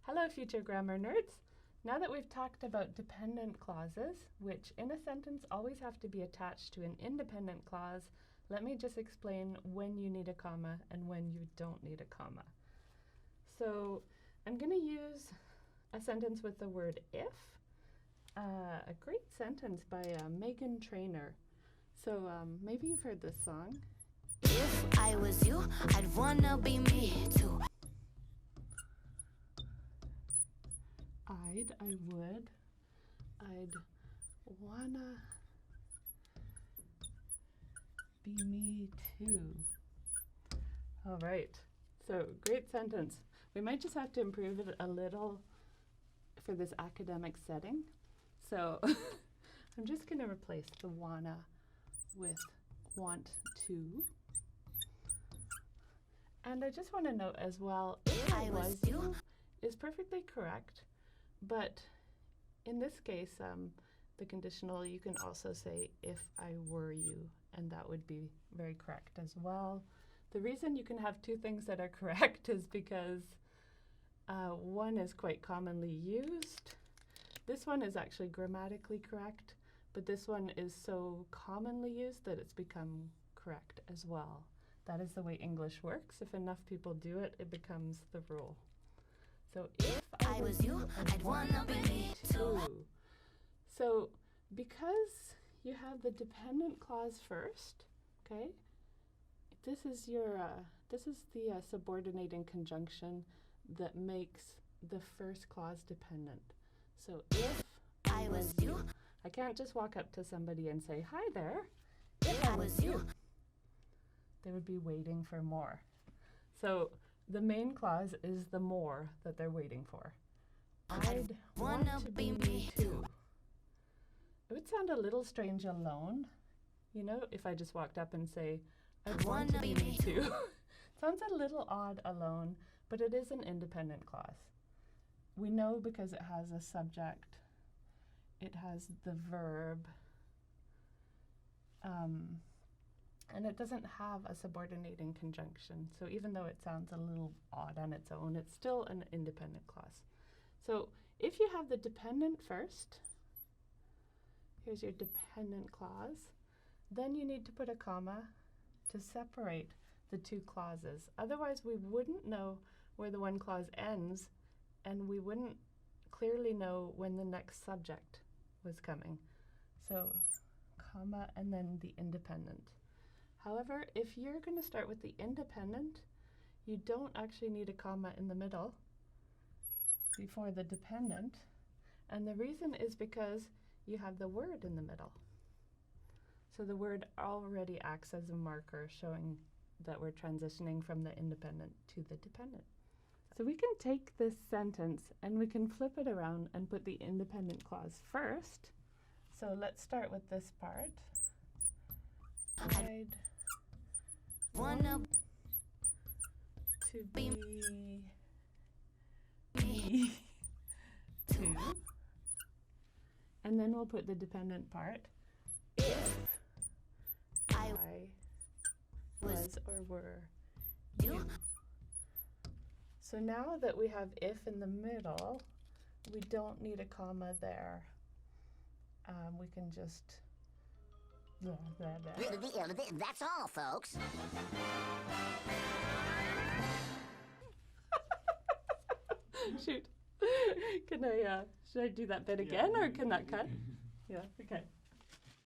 Hello, future grammar nerds. Now that we've talked about dependent clauses, which in a sentence always have to be attached to an independent clause, let me just explain when you need a comma and when you don't need a comma. So I'm going to use a sentence with the word if, a great sentence by Meghan Trainor. So maybe you've heard this song. If I was you, I'd wanna be me too. I would, I'd wanna be me too. All right, so great sentence. We might just have to improve it a little for this academic setting. So I'm just gonna replace the wanna with want to. And I just want to note as well, if I was you is perfectly correct, but in this case, the conditional, you can also say if I were you, and that would be very correct as well. The reason you can have two things that are correct is because one is quite commonly used. This one is actually grammatically correct, but this one is so commonly used that it's become correct as well. That is the way English works. If enough people do it, it becomes the rule. So if I was you, I'd wanna be me too. So because you have the dependent clause first, okay, this is the subordinating conjunction that makes the first clause dependent. So if I was you, I can't just walk up to somebody and say, hi there, if I was you. They would be waiting for more. So the main clause is the more that they're waiting for. I'd want to be me too. It would sound a little strange alone, you know, if I just walked up and say, I'd want to be me too. Sounds a little odd alone, but it is an independent clause. We know because it has a subject, it has the verb, and it doesn't have a subordinating conjunction. So even though it sounds a little odd on its own, it's still an independent clause. So if you have the dependent first, here's your dependent clause, then you need to put a comma to separate the two clauses. Otherwise, we wouldn't know where the one clause ends, and we wouldn't clearly know when the next subject was coming. So comma and then the independent. However, if you're going to start with the independent, you don't actually need a comma in the middle before the dependent. And the reason is because you have the word in the middle. So the word already acts as a marker showing that we're transitioning from the independent to the dependent. So we can take this sentence and we can flip it around and put the independent clause first. So let's start with this part. I'd want to be me too. And then we'll put the dependent part. If I was or were you. So now that we have if in the middle, we don't need a comma there. We can just That's all, folks. Shoot. Should I do that bit again or can that cut? Yeah, okay.